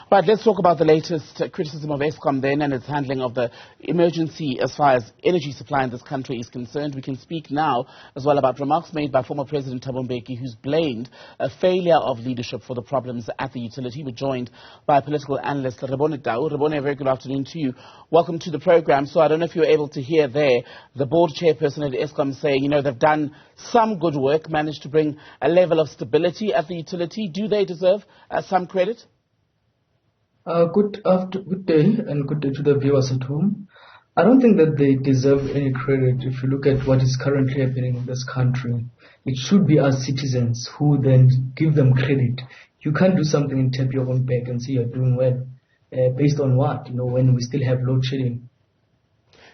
Right, let's talk about the latest criticism of Eskom then and its handling of the emergency as far as energy supply in this country is concerned. We can speak now as well about remarks made by former President Thabo Mbeki, who's blamed a failure of leadership for the problems at the utility. We're joined by political analyst Rebone Tau. Rebone, a very good afternoon to you. Welcome to the program. So I don't know if you're able to hear there the board chairperson at Eskom saying, you know, they've done some good work, managed to bring a level of stability at the utility. Do they deserve some credit? Good day and good day to the viewers at home. I don't think that they deserve any credit. If you look at what is currently happening in this country, it should be us citizens who then give them credit. You can't do something and tap your own back and say you're doing well. Based on what? You know, when we still have load shedding.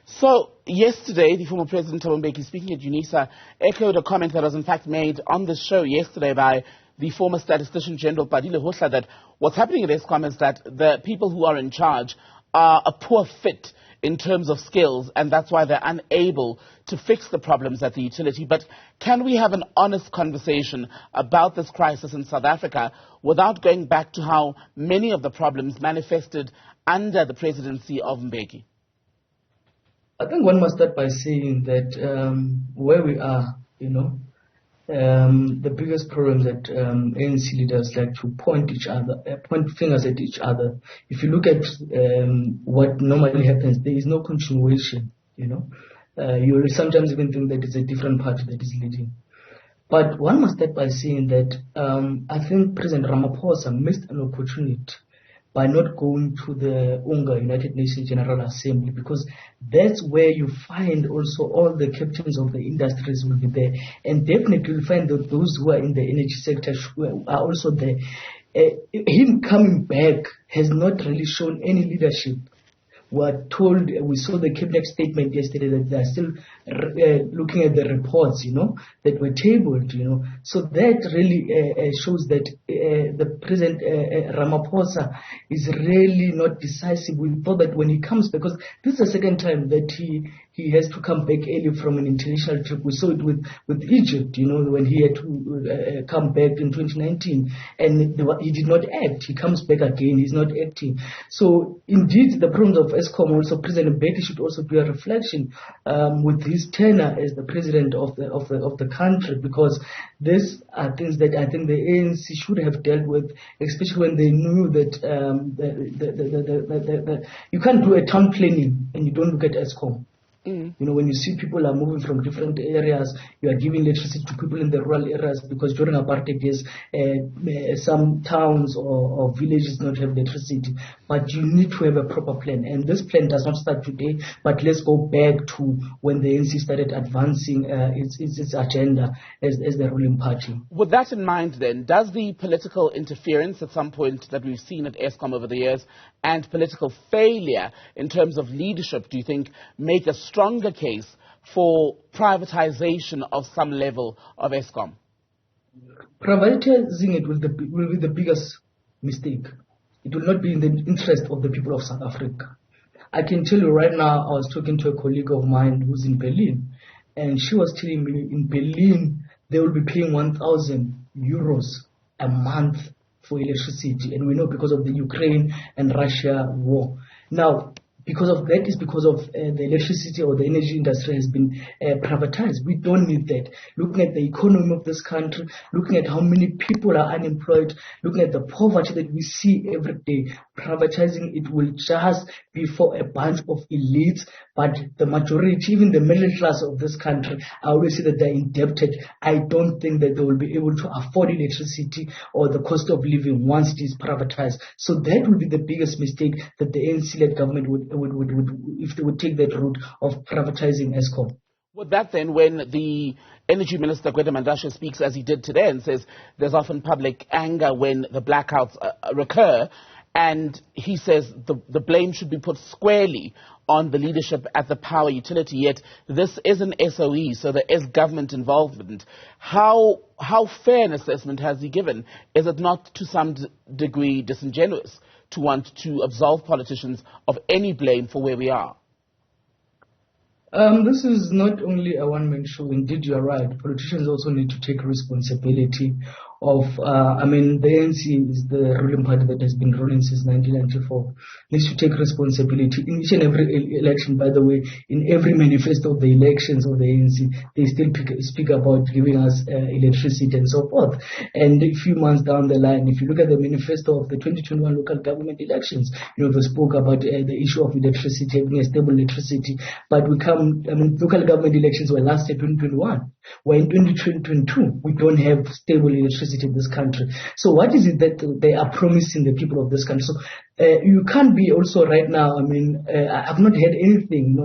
So yesterday, the former President Thabo Mbeki, speaking at UNISA, echoed a comment that was in fact made on the show yesterday by the former Statistician General Padile Hosla, that what's happening at Eskom is that the people who are in charge are a poor fit in terms of skills, and that's why they're unable to fix the problems at the utility. But can we have an honest conversation about this crisis in South Africa without going back to how many of the problems manifested under the presidency of Mbeki? I think one must start by saying that where we are, you know, the biggest problem that ANC leaders like to point fingers at each other. If you look at what normally happens, there is no continuation. You know, you will sometimes even think that it's a different party that is leading. But one must start by saying that I think President Ramaphosa missed an opportunity by not going to the UNGA, United Nations General Assembly, because that's where you find also all the captains of the industries will be there. And definitely you'll find that those who are in the energy sector are also there. Him coming back has not really shown any leadership. We saw the cabinet statement yesterday that they are still looking at the reports, you know, that were tabled, you know. So that really shows that the President Ramaphosa is really not decisive. We thought that when he comes, because this is the second time that he has to come back early from an international trip. We saw it with Egypt, you know, when he had to come back in 2019, and he did not act. He comes back again, he's not acting. So indeed, the problems of Eskom, also President Mbeki should also do a reflection with his tenure as the president of the country, because these are things that I think the ANC should have dealt with, especially when they knew that you can't do a town planning and you don't look at Eskom. You know, when you see people are moving from different areas, you are giving electricity to people in the rural areas, because during apartheid days, some towns or villages don't have electricity. But you need to have a proper plan. And this plan does not start today, but let's go back to when the ANC started advancing its agenda as the ruling party. With that in mind then, does the political interference at some point that we've seen at Eskom over the years and political failure in terms of leadership, do you think, make a stronger case for privatization of some level of Eskom? Privatizing it will be the biggest mistake. It will not be in the interest of the people of South Africa. I can tell you right now, I was talking to a colleague of mine who's in Berlin, and she was telling me in Berlin they will be paying 1,000 euros a month for electricity, and we know because of the Ukraine and Russia war. Now, because of that is because of the electricity or the energy industry has been privatized. We don't need that. Looking at the economy of this country, looking at how many people are unemployed, looking at the poverty that we see every day, privatizing it will just be for a bunch of elites, but the majority, even the middle class of this country, I always say that they're indebted. I don't think that they will be able to afford electricity or the cost of living once it is privatized. So that will be the biggest mistake that the ANC-led government would if they would take that route of privatizing Eskom. With that then, when the Energy Minister Gwede Mantashe speaks as he did today and says there's often public anger when the blackouts recur, and he says the blame should be put squarely on the leadership at the power utility, yet this is an SOE, so there is government involvement. How fair an assessment has he given? Is it not to some degree disingenuous to want to absolve politicians of any blame for where we are? This is not only a one-man show. Indeed, you are right. Politicians also need to take responsibility the ANC is the ruling party that has been ruling since 1994, needs to take responsibility in each and every election. By the way, in every manifesto of the elections of the ANC, they still speak about giving us electricity and so forth. And a few months down the line, if you look at the manifesto of the 2021 local government elections, they spoke about the issue of electricity, having a stable electricity. But local government elections were last year, 2021. Where in 2022, we don't have stable electricity in this country. So what is it that they are promising the people of this country? So you can't be also right now, I've not heard anything,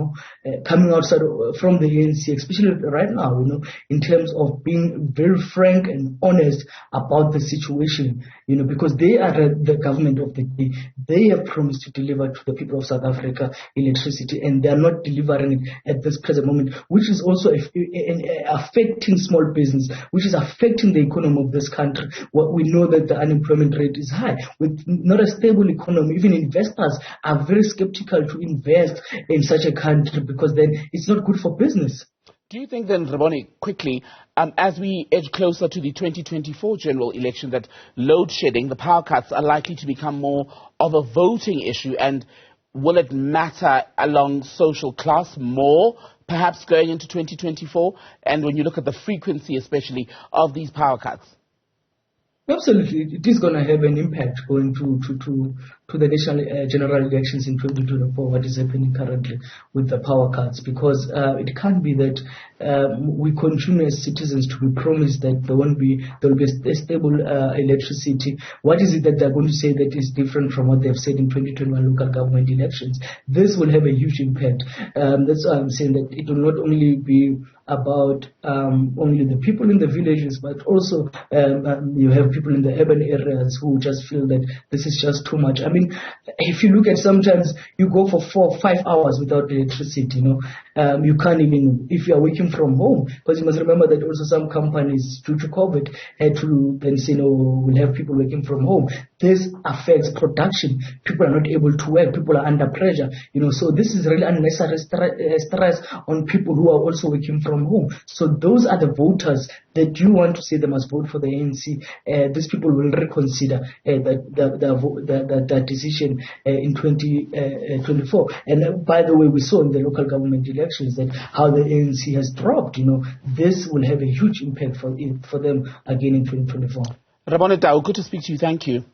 coming outside from the ANC, especially right now, in terms of being very frank and honest about the situation, because they are the government of the day. They have promised to deliver to the people of South Africa electricity, and they are not delivering it at this present moment, which is also affecting small business, which is affecting the economy of this country. We know that the unemployment rate is high. With not a stable economy, even investors are very skeptical to invest in such a country because then it's not good for business. Do you think then, Rebone, quickly, as we edge closer to the 2024 general election, that load shedding, the power cuts, are likely to become more of a voting issue? And will it matter along social class more, perhaps going into 2024? And when you look at the frequency, especially, of these power cuts? Absolutely, it is going to have an impact going to the national general elections in 2024. What is happening currently with the power cuts? Because it can't be that we continue as citizens to be promised that there will be a stable electricity. What is it that they're going to say that is different from what they've said in 2021 local government elections? This will have a huge impact. That's why I'm saying that it will not only be about only the people in the villages, but also you have people in the urban areas who just feel that this is just too much. If you look at, sometimes you go for 4 or 5 hours without electricity, you can't even, if you are working from home, because you must remember that also some companies due to COVID had to then say, we'll have people working from home. This affects production. People are not able to work. People are under pressure, so this is really unnecessary stress on people who are also working from home. So those are the voters that you want to say they must vote for the ANC. These people will reconsider that decision in 2024. And by the way, we saw in the local government elections that how the ANC has dropped. This will have a huge impact for them again in 2024. Rebone Tau, good to speak to you. Thank you.